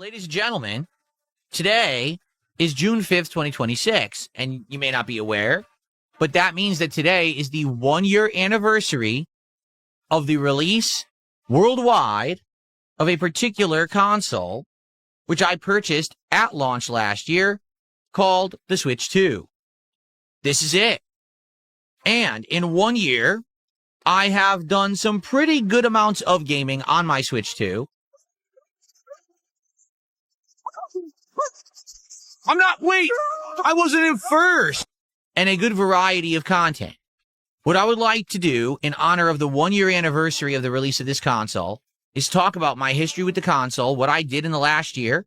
ladies and gentlemen, today is June 5th, 2026, and you may not be aware, but that means that today is the 1-year anniversary of the release worldwide of a particular console, which I purchased at launch last year, called the Switch 2. This is it. And in 1 year, I have done some pretty good amounts of gaming on my Switch 2. I wasn't in first. And a good variety of content. What I would like to do in honor of the 1-year anniversary of the release of this console is talk about my history with the console, what I did in the last year,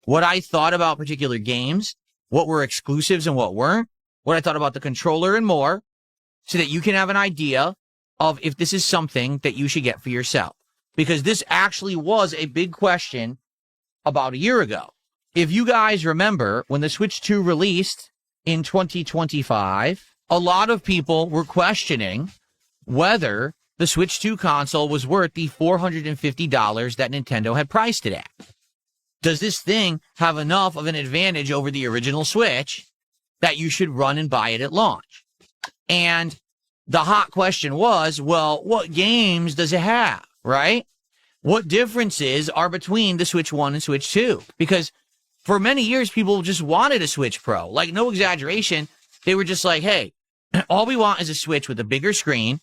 what I thought about particular games, what were exclusives and what weren't, what I thought about the controller and more, so that you can have an idea of if this is something that you should get for yourself. Because this actually was a big question about a year ago. If you guys remember, when the Switch 2 released in 2025, a lot of people were questioning whether the Switch 2 console was worth the $450 that Nintendo had priced it at. Does this thing have enough of an advantage over the original Switch that you should run and buy it at launch? And the hot question was, well, what games does it have, right? What differences are between the Switch 1 and Switch 2? Because for many years, people just wanted a Switch Pro. Like, no exaggeration. They were just like, hey, all we want is a Switch with a bigger screen,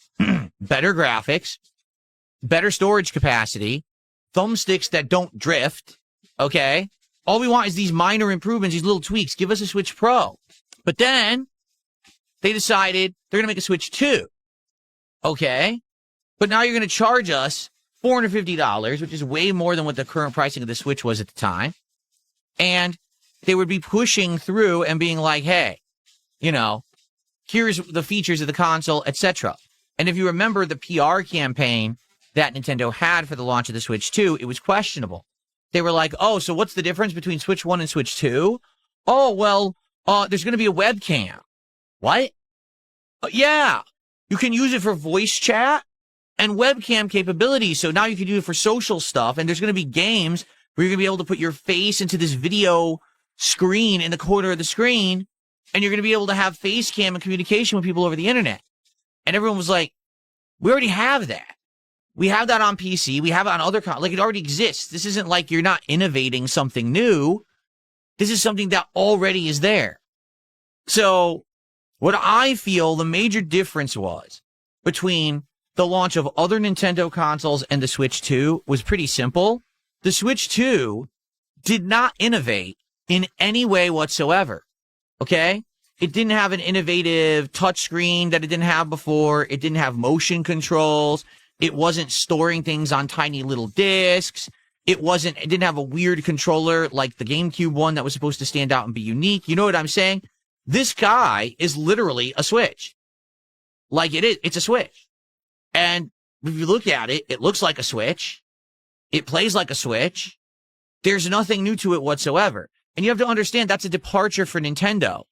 better graphics, better storage capacity, thumbsticks that don't drift, okay? All we want is these minor improvements, these little tweaks. Give us a Switch Pro. But then they decided they're going to make a Switch 2, okay? But now you're going to charge us $450, which is way more than what the current pricing of the Switch was at the time. And they would be pushing through and being like, hey, you know, here's the features of the console, etc. And if you remember the PR campaign that Nintendo had for the launch of the Switch 2, it was questionable. They were like, oh, so what's the difference between Switch 1 and Switch 2? Oh, well, there's going to be a webcam. What? Yeah, you can use it for voice chat and webcam capabilities. So now you can use it for social stuff. And there's going to be games where you're going to be able to put your face into this video screen in the corner of the screen, and you're going to be able to have face cam and communication with people over the internet. And everyone was like, we already have that. We have that on PC. We have it on other like it already exists. This isn't like you're not innovating something new. This is something that already is there. So what I feel the major difference was between the launch of other Nintendo consoles and the Switch 2 was pretty simple. The Switch 2 did not innovate in any way whatsoever, okay? It didn't have an innovative touchscreen that it didn't have before. It didn't have motion controls. It wasn't storing things on tiny little discs. It didn't have a weird controller like the GameCube one that was supposed to stand out and be unique. You know what I'm saying? This guy is literally a Switch. Like it is. It's a Switch. And if you look at it, it looks like a Switch. It plays like a Switch. There's nothing new to it whatsoever. And you have to understand that's a departure for Nintendo.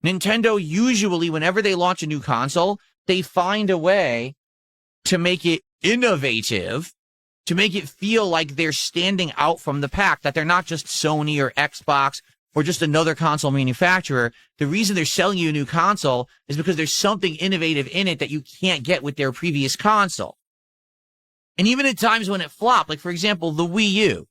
Nintendo usually, whenever they launch a new console, they find a way to make it innovative, to make it feel like they're standing out from the pack, that they're not just Sony or Xbox or just another console manufacturer. The reason they're selling you a new console is because there's something innovative in it that you can't get with their previous console. And even at times when it flopped, like, for example, the Wii U.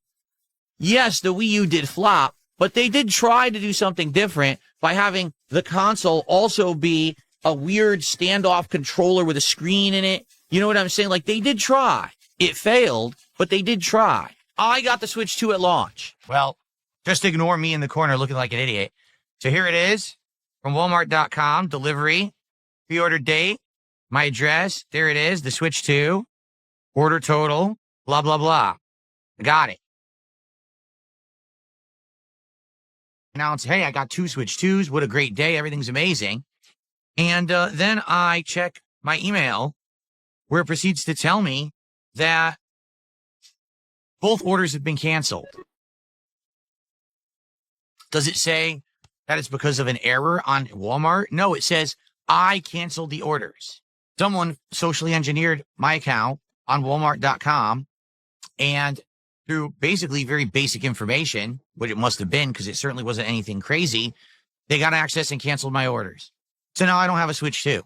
Yes, the Wii U did flop, but they did try to do something different by having the console also be a weird standoff controller with a screen in it. You know what I'm saying? Like, they did try. It failed, but they did try. I got the Switch 2 at launch. Well, just ignore me in the corner looking like an idiot. So here it is from Walmart.com, delivery, pre-order date, my address. There it is, the Switch 2. Order total, blah, blah, blah. I got it. Now it's, hey, I got 2 Switch 2s. What a great day. Everything's amazing. And then I check my email where it proceeds to tell me that both orders have been canceled. Does it say that it's because of an error on Walmart? No, it says I canceled the orders. Someone socially engineered my account on Walmart.com and through basically very basic information, which it must have been because it certainly wasn't anything crazy, they got access and canceled my orders. So now I don't have a Switch 2.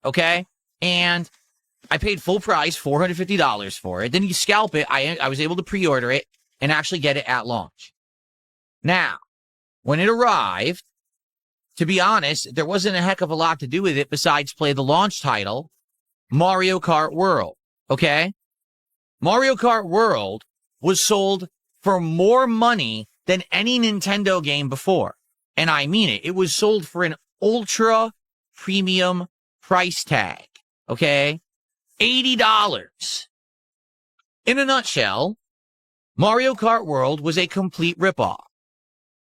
Okay? And I paid full price, $450 for it. Then you scalp it. I was able to pre-order it and actually get it at launch. Now, when it arrived, to be honest, there wasn't a heck of a lot to do with it besides play the launch title, Mario Kart World. Okay? Mario Kart World was sold for more money than any Nintendo game before. And I mean it. It was sold for an ultra premium price tag. Okay? $80. In a nutshell, Mario Kart World was a complete ripoff.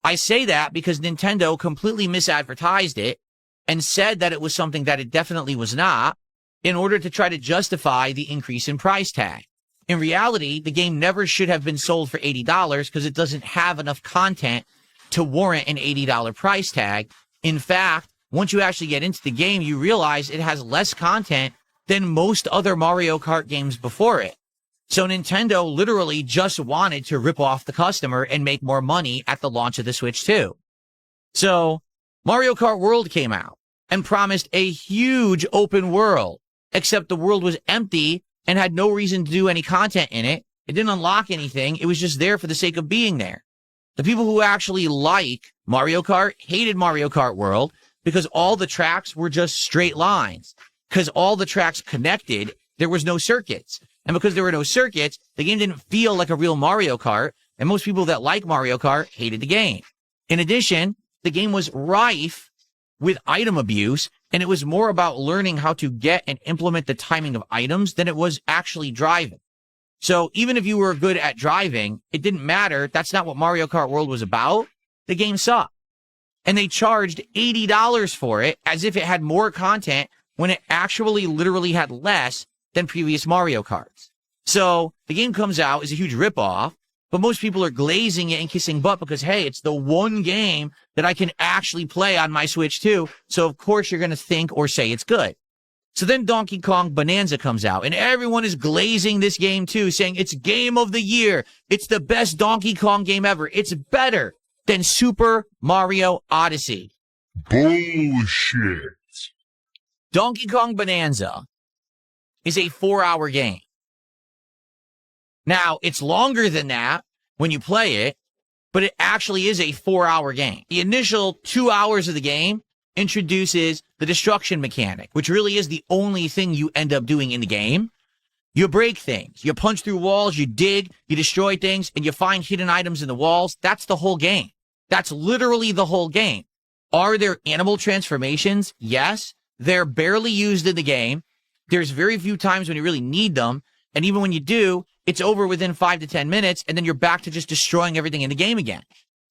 I say that because Nintendo completely misadvertised it and said that it was something that it definitely was not in order to try to justify the increase in price tag. In reality, the game never should have been sold for $80 because it doesn't have enough content to warrant an $80 price tag. In fact, once you actually get into the game, you realize it has less content than most other Mario Kart games before it. So Nintendo literally just wanted to rip off the customer and make more money at the launch of the Switch 2. So Mario Kart World came out and promised a huge open world, except the world was empty and had no reason to do any content in it. It didn't unlock anything. It was just there for the sake of being there. The people who actually like Mario Kart hated Mario Kart World because all the tracks were just straight lines. Because all the tracks connected, there was no circuits. And because there were no circuits, the game didn't feel like a real Mario Kart, and most people that like Mario Kart hated the game. In addition, the game was rife with item abuse, and it was more about learning how to get and implement the timing of items than it was actually driving. So even if you were good at driving, it didn't matter. That's not what Mario Kart World was about. The game sucked. And they charged $80 for it as if it had more content when it actually literally had less than previous Mario Karts. So the game comes out as a huge ripoff, but most people are glazing it and kissing butt because, hey, it's the one game that I can actually play on my Switch 2. So of course you're going to think or say it's good. So then Donkey Kong Bonanza comes out and everyone is glazing this game too, saying it's game of the year. It's the best Donkey Kong game ever. It's better than Super Mario Odyssey. Bullshit. Donkey Kong Bonanza is a 4-hour game. Now, it's longer than that when you play it, but it actually is a 4-hour game. The initial 2 hours of the game introduces the destruction mechanic, which really is the only thing you end up doing in the game. You break things, you punch through walls, you dig, you destroy things, and you find hidden items in the walls. That's the whole game. That's literally the whole game. Are there animal transformations? Yes. They're barely used in the game. There's very few times when you really need them. And even when you do, it's over within 5 to 10 minutes, and then you're back to just destroying everything in the game again.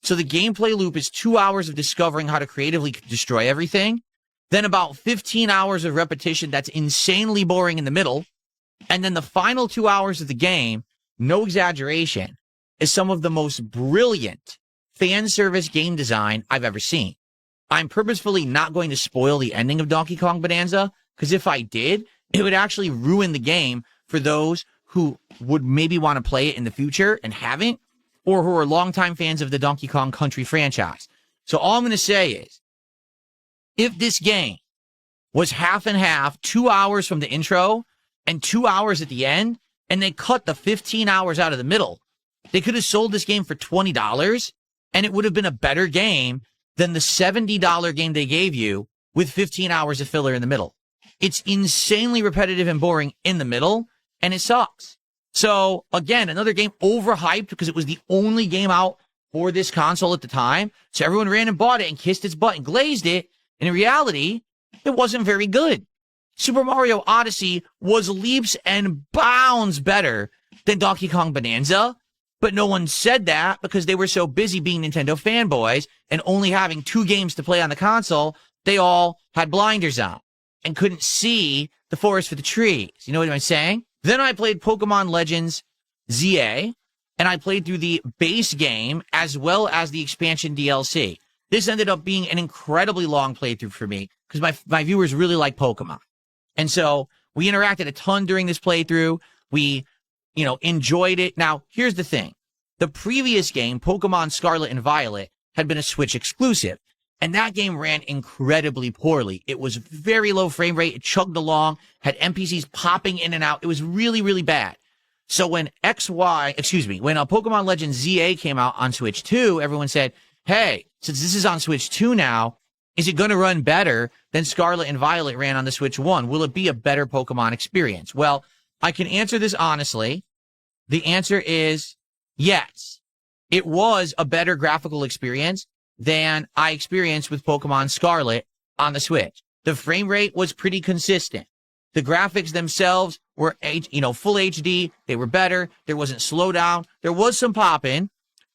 So the gameplay loop is 2 hours of discovering how to creatively destroy everything, then about 15 hours of repetition that's insanely boring in the middle, and then the final 2 hours of the game, no exaggeration, is some of the most brilliant fan service game design I've ever seen. I'm purposefully not going to spoil the ending of Donkey Kong Bonanza, because if I did, it would actually ruin the game for those who would maybe want to play it in the future and haven't, or who are longtime fans of the Donkey Kong Country franchise. So all I'm going to say is, if this game was half and half, 2 hours from the intro and 2 hours at the end, and they cut the 15 hours out of the middle, they could have sold this game for $20, and it would have been a better game than the $70 game they gave you with 15 hours of filler in the middle. It's insanely repetitive and boring in the middle, and it sucks. So, again, another game overhyped because it was the only game out for this console at the time. So everyone ran and bought it and kissed its butt and glazed it. And in reality, it wasn't very good. Super Mario Odyssey was leaps and bounds better than Donkey Kong Bonanza. But no one said that because they were so busy being Nintendo fanboys and only having 2 games to play on the console. They all had blinders on and couldn't see the forest for the trees. You know what I'm saying? Then I played Pokemon Legends ZA, and I played through the base game as well as the expansion DLC. This ended up being an incredibly long playthrough for me because my viewers really like Pokemon. And so we interacted a ton during this playthrough. We enjoyed it. Now, here's the thing. The previous game, Pokemon Scarlet and Violet, had been a Switch exclusive. And that game ran incredibly poorly. It was very low frame rate. It chugged along, had NPCs popping in and out. It was really, really bad. So when Pokemon Legends ZA came out on Switch 2, everyone said, hey, since this is on Switch 2 now, is it going to run better than Scarlet and Violet ran on the Switch 1? Will it be a better Pokemon experience? Well, I can answer this honestly. The answer is yes. It was a better graphical experience than I experienced with Pokemon Scarlet on the Switch. The frame rate was pretty consistent. The graphics themselves were, full HD. They were better. There wasn't slowdown. There was some pop-in,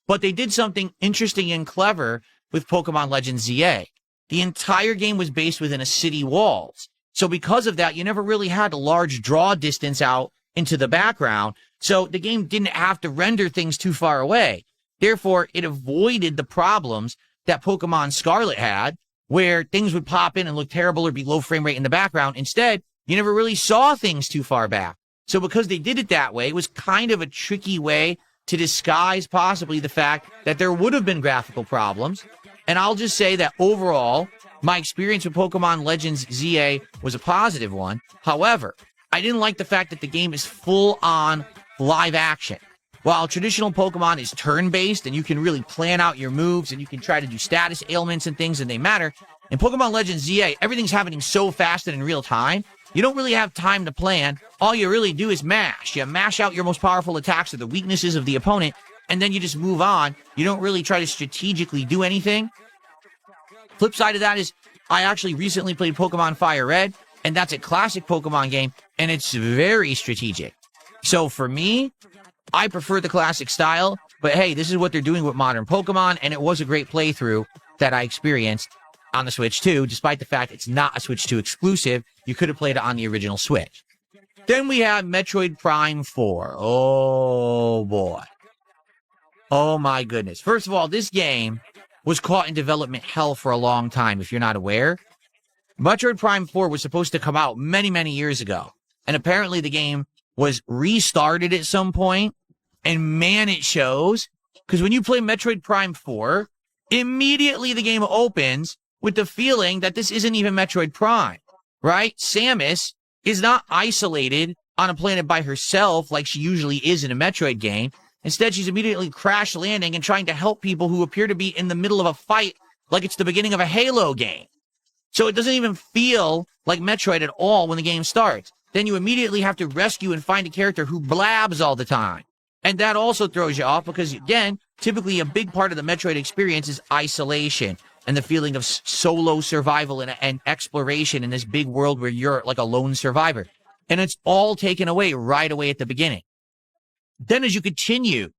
but they did something interesting and clever with Pokemon Legends ZA. The entire game was based within a city walls. So because of that, you never really had a large draw distance out into the background. So the game didn't have to render things too far away. Therefore, it avoided the problems that Pokemon Scarlet had, where things would pop in and look terrible or be low frame rate in the background. Instead, you never really saw things too far back. So because they did it that way, it was kind of a tricky way to disguise possibly the fact that there would have been graphical problems. And I'll just say that overall, my experience with Pokemon Legends ZA was a positive one. However, I didn't like the fact that the game is full on live action. While traditional Pokemon is turn-based and you can really plan out your moves and you can try to do status ailments and things and they matter, in Pokemon Legends ZA, everything's happening so fast and in real time, you don't really have time to plan. All you really do is mash. You mash out your most powerful attacks or the weaknesses of the opponent, and then you just move on. You don't really try to strategically do anything. Flip side of that is, I actually recently played Pokemon Fire Red, and that's a classic Pokemon game, and it's very strategic. So for me, I prefer the classic style, but hey, this is what they're doing with modern Pokemon, and it was a great playthrough that I experienced on the Switch 2, despite the fact it's not a Switch 2 exclusive. You could have played it on the original Switch. Then we have Metroid Prime 4. Oh, boy. Oh, my goodness. First of all, this game was caught in development hell for a long time, if you're not aware. Metroid Prime 4 was supposed to come out many, many years ago, and apparently the game was restarted at some point, and man, it shows, because when you play Metroid Prime 4, immediately the game opens with the feeling that this isn't even Metroid Prime, right? Samus is not isolated on a planet by herself like she usually is in a Metroid game. Instead, she's immediately crash landing and trying to help people who appear to be in the middle of a fight like it's the beginning of a Halo game. So it doesn't even feel like Metroid at all when the game starts. Then you immediately have to rescue and find a character who blabs all the time. And that also throws you off because, again, typically a big part of the Metroid experience is isolation and the feeling of solo survival and exploration in this big world where you're like a lone survivor. And it's all taken away right away at the beginning. Then as you continue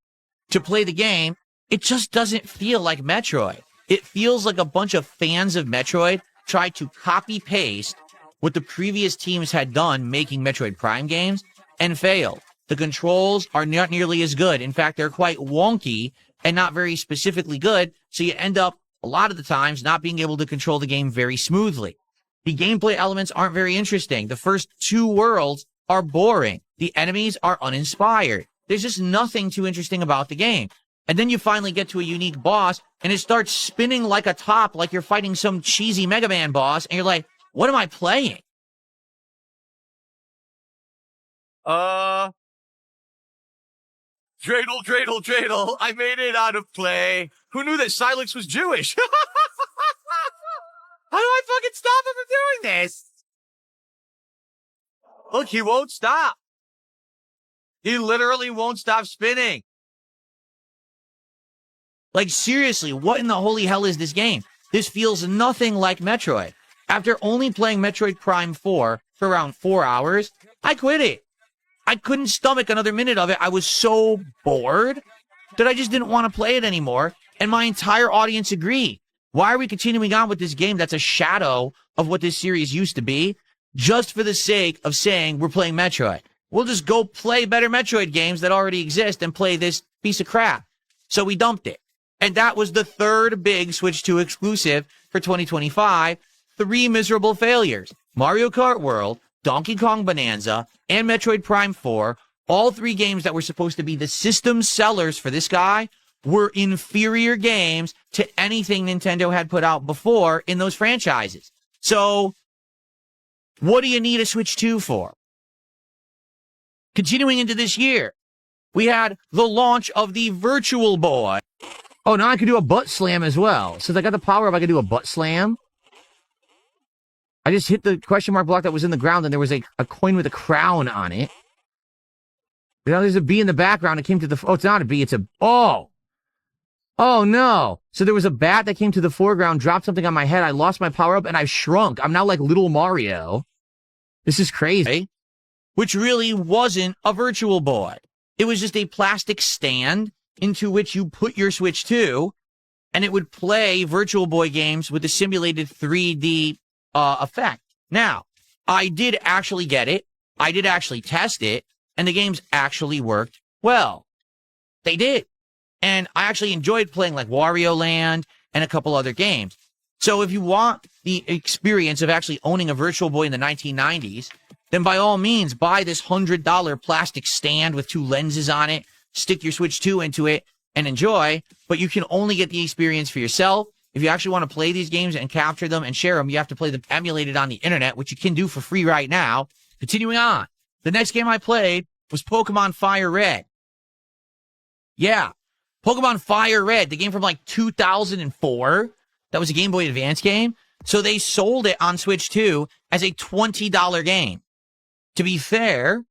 to play the game, it just doesn't feel like Metroid. It feels like a bunch of fans of Metroid tried to copy-paste what the previous teams had done making Metroid Prime games and failed. The controls are not nearly as good. In fact, they're quite wonky and not very specifically good, so you end up, a lot of the times, not being able to control the game very smoothly. The gameplay elements aren't very interesting. The first two worlds are boring. The enemies are uninspired. There's just nothing too interesting about the game. And then you finally get to a unique boss, and it starts spinning like a top, like you're fighting some cheesy Mega Man boss, and you're like, what am I playing? Dreidel, I made it out of play. Who knew that Silex was Jewish? How do I fucking stop him from doing this? Look, he won't stop. He literally won't stop spinning. Like, seriously, what in the holy hell is this game? This feels nothing like Metroid. After only playing Metroid Prime 4 for around 4 hours, I quit it. I couldn't stomach another minute of it. I was so bored that I just didn't want to play it anymore. And my entire audience agreed. Why are we continuing on with this game that's a shadow of what this series used to be, just for the sake of saying we're playing Metroid? We'll just go play better Metroid games that already exist and play this piece of crap. So we dumped it. And that was the third big Switch 2 exclusive for 2025. 3 miserable failures. Mario Kart World, Donkey Kong Bonanza, and Metroid Prime 4 all three games that were supposed to be the system sellers for this guy were inferior games to anything Nintendo had put out before in those franchises. So, what do you need a Switch 2 for? Continuing into this year, we had the launch of the Virtual Boy. Oh, now I can do a butt slam as well. Since I got the power up, I can do a butt slam. I just hit the question mark block that was in the ground, and there was a coin with a crown on it. Now there's a bee in the background. It came to the... Oh, it's not a bee. It's a... Oh! Oh, no. So there was a bat that came to the foreground, dropped something on my head. I lost my power up, and I've shrunk. I'm now like little Mario. This is crazy. Which really wasn't a Virtual Boy. It was just a plastic stand into which you put your Switch 2, and it would play Virtual Boy games with a simulated 3D effect. Now, I did actually get it. I did actually test it, and the games actually worked well. They did. And I actually enjoyed playing like Wario Land and a couple other games. So if you want the experience of actually owning a Virtual Boy in the 1990s, then by all means, buy this $100 plastic stand with two lenses on it, stick your Switch 2 into it, and enjoy. But you can only get the experience for yourself. If you actually want to play these games and capture them and share them, you have to play them emulated on the internet, which you can do for free right now. Continuing on, the next game I played was Pokemon Fire Red. Yeah, Pokemon Fire Red, the game from like 2004. That was a Game Boy Advance game. So they sold it on Switch 2 as a $20 game. To be fair,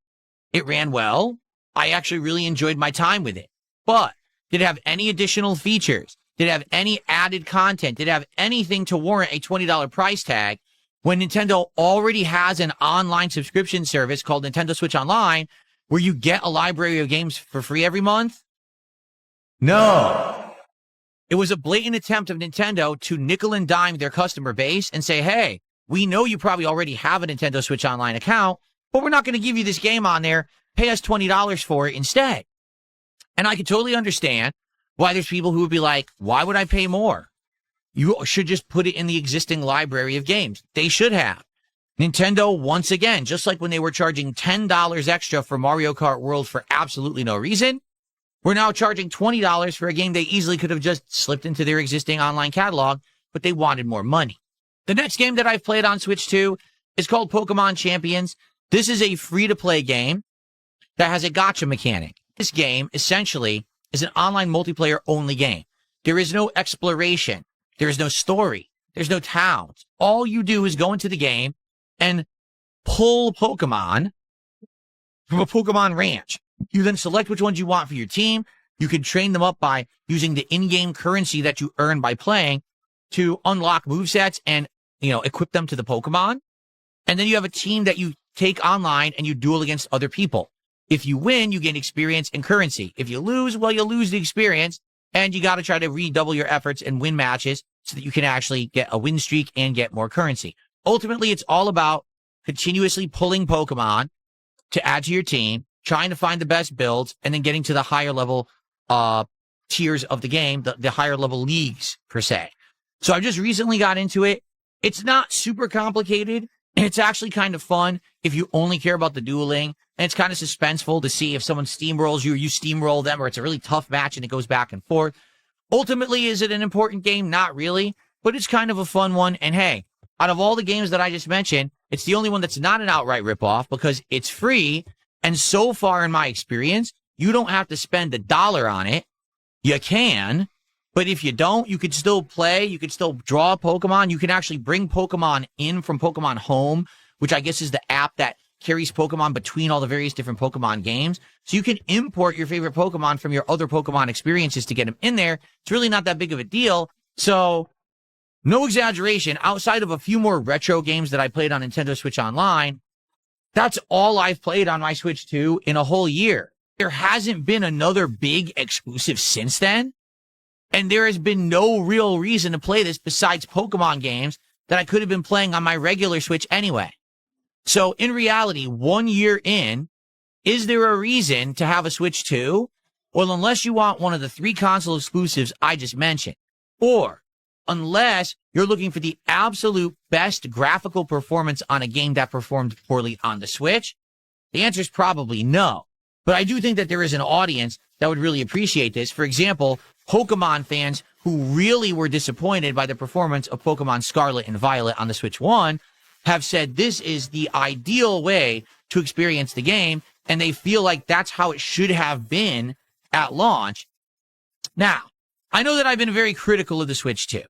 it ran well. I actually really enjoyed my time with it. But did it have any additional features? Did it have any added content? Did it have anything to warrant a $20 price tag when Nintendo already has an online subscription service called Nintendo Switch Online where you get a library of games for free every month? No. It was a blatant attempt of Nintendo to nickel and dime their customer base and say, hey, we know you probably already have a Nintendo Switch Online account, but we're not going to give you this game on there. Pay us $20 for it instead. And I can totally understand why there's people who would be like, why would I pay more? You should just put it in the existing library of games. They should have. Nintendo, once again, just like when they were charging $10 extra for Mario Kart World for absolutely no reason, we're now charging $20 for a game they easily could have just slipped into their existing online catalog, but they wanted more money. The next game that I've played on Switch 2 is called Pokemon Champions. This is a free-to-play game that has a gacha mechanic. This game, essentially, is an online multiplayer-only game. There is no exploration. There is no story. There's no towns. All you do is go into the game and pull Pokemon from a Pokemon ranch. You then select which ones you want for your team. You can train them up by using the in-game currency that you earn by playing to unlock movesets and, equip them to the Pokemon. And then you have a team that you take online and you duel against other people. If you win, you gain experience and currency. If you lose, well, you lose the experience, and you got to try to redouble your efforts and win matches so that you can actually get a win streak and get more currency. Ultimately, it's all about continuously pulling Pokemon to add to your team, trying to find the best builds, and then getting to the higher level tiers of the game, the higher level leagues, per se. So I just recently got into it. It's not super complicated. It's actually kind of fun if you only care about the dueling. And it's kind of suspenseful to see if someone steamrolls you or you steamroll them, or it's a really tough match and it goes back and forth. Ultimately, is it an important game? Not really, but it's kind of a fun one. And hey, out of all the games that I just mentioned, it's the only one that's not an outright ripoff because it's free. And so far in my experience, you don't have to spend $1 on it. You can, but if you don't, you could still play. You could still draw Pokemon. You can actually bring Pokemon in from Pokemon Home, which I guess is the app that carries Pokemon between all the various different Pokemon games. So you can import your favorite Pokemon from your other Pokemon experiences to get them in there. It's really not that big of a deal. So no exaggeration, outside of a few more retro games that I played on Nintendo Switch Online, that's all I've played on my Switch 2 in a whole year. There hasn't been another big exclusive since then. And there has been no real reason to play this besides Pokemon games that I could have been playing on my regular Switch anyway. So in reality, 1 year in, is there a reason to have a Switch 2? Well, unless you want one of the 3 console exclusives I just mentioned, or unless you're looking for the absolute best graphical performance on a game that performed poorly on the Switch, the answer is probably no. But I do think that there is an audience that would really appreciate this. For example, Pokemon fans who really were disappointed by the performance of Pokemon Scarlet and Violet on the Switch 1 have said this is the ideal way to experience the game, and they feel like that's how it should have been at launch. Now, I know that I've been very critical of the Switch 2.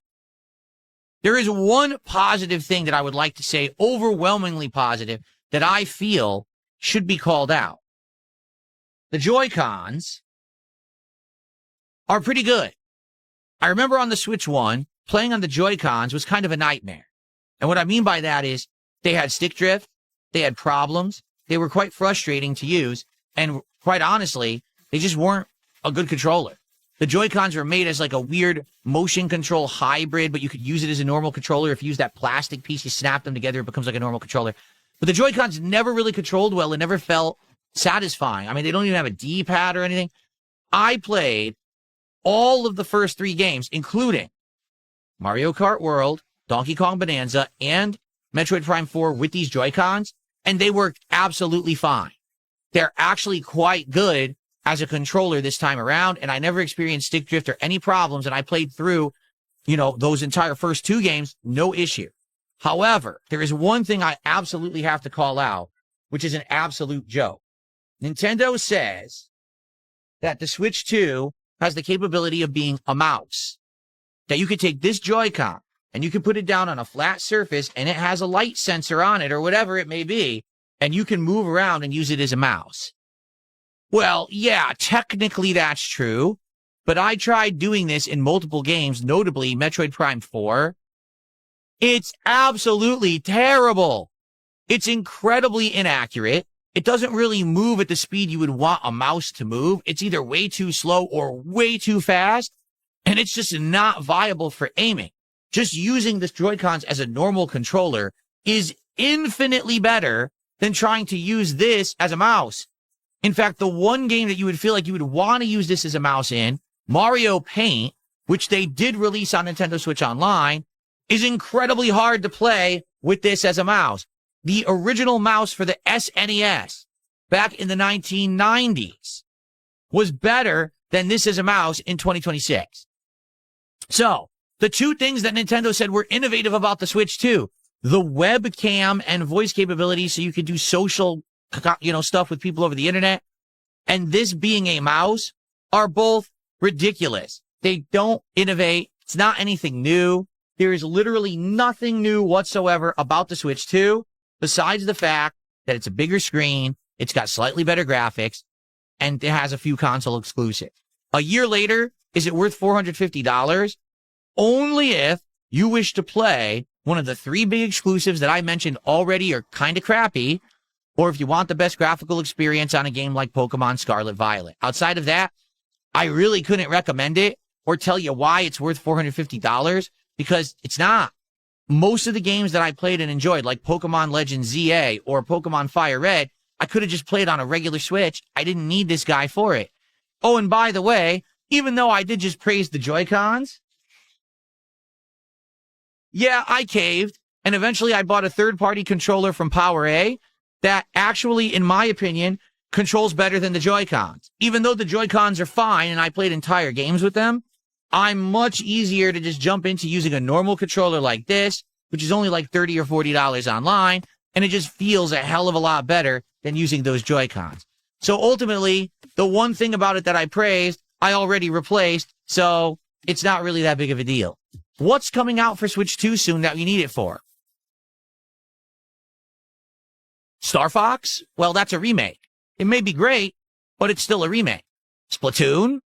There is one positive thing that I would like to say, overwhelmingly positive, that I feel should be called out. The Joy-Cons are pretty good. I remember on the Switch 1, playing on the Joy-Cons was kind of a nightmare. And what I mean by that is they had stick drift, they had problems, they were quite frustrating to use, and quite honestly, they just weren't a good controller. The Joy-Cons were made as like a weird motion control hybrid, but you could use it as a normal controller. If you use that plastic piece, you snap them together, it becomes like a normal controller. But the Joy-Cons never really controlled well and never felt satisfying. I mean, they don't even have a D-pad or anything. I played all of the first 3 games, including Mario Kart World, Donkey Kong Bonanza, and Metroid Prime 4 with these Joy-Cons, and they worked absolutely fine. They're actually quite good as a controller this time around, and I never experienced stick drift or any problems, and I played through, those entire first 2 games, no issue. However, there is one thing I absolutely have to call out, which is an absolute joke. Nintendo says that the Switch 2 has the capability of being a mouse. That you could take this Joy-Con and you can put it down on a flat surface and it has a light sensor on it or whatever it may be, and you can move around and use it as a mouse. Well, yeah, technically that's true, but I tried doing this in multiple games, notably Metroid Prime 4. It's absolutely terrible. It's incredibly inaccurate. It doesn't really move at the speed you would want a mouse to move. It's either way too slow or way too fast, and it's just not viable for aiming. Just using the Joy-Cons as a normal controller is infinitely better than trying to use this as a mouse. In fact, the one game that you would feel like you would want to use this as a mouse in, Mario Paint, which they did release on Nintendo Switch Online, is incredibly hard to play with this as a mouse. The original mouse for the SNES back in the 1990s was better than this as a mouse in 2026. So, the 2 things that Nintendo said were innovative about the Switch 2, the webcam and voice capabilities so you could do social, stuff with people over the internet, and this being a mouse, are both ridiculous. They don't innovate. It's not anything new. There is literally nothing new whatsoever about the Switch 2, besides the fact that it's a bigger screen, it's got slightly better graphics, and it has a few console exclusives. A year later, is it worth $450? Only if you wish to play one of the 3 big exclusives that I mentioned already are kind of crappy, or if you want the best graphical experience on a game like Pokemon Scarlet Violet. Outside of that, I really couldn't recommend it or tell you why it's worth $450, because it's not. Most of the games that I played and enjoyed, like Pokemon Legends ZA or Pokemon Fire Red, I could have just played on a regular Switch. I didn't need this guy for it. Oh, and by the way, even though I did just praise the Joy-Cons, yeah, I caved, and eventually I bought a third-party controller from PowerA that actually, in my opinion, controls better than the Joy-Cons. Even though the Joy-Cons are fine and I played entire games with them, I'm much easier to just jump into using a normal controller like this, which is only like $30 or $40 online, and it just feels a hell of a lot better than using those Joy-Cons. So ultimately, the one thing about it that I praised, I already replaced, so it's not really that big of a deal. What's coming out for Switch 2 soon that we need it for? Star Fox? Well, that's a remake. It may be great, but it's still a remake. Splatoon?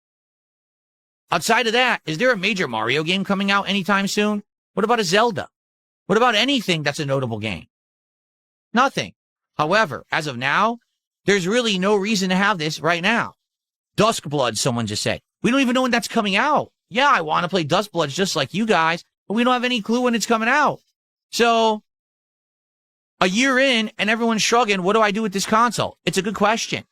Outside of that, is there a major Mario game coming out anytime soon? What about a Zelda? What about anything that's a notable game? Nothing. However, as of now, there's really no reason to have this right now. Duskblood, someone just said. We don't even know when that's coming out. Yeah, I want to play Duskblood just like you guys, but we don't have any clue when it's coming out. So, a year in, and everyone's shrugging, what do I do with this console? It's a good question.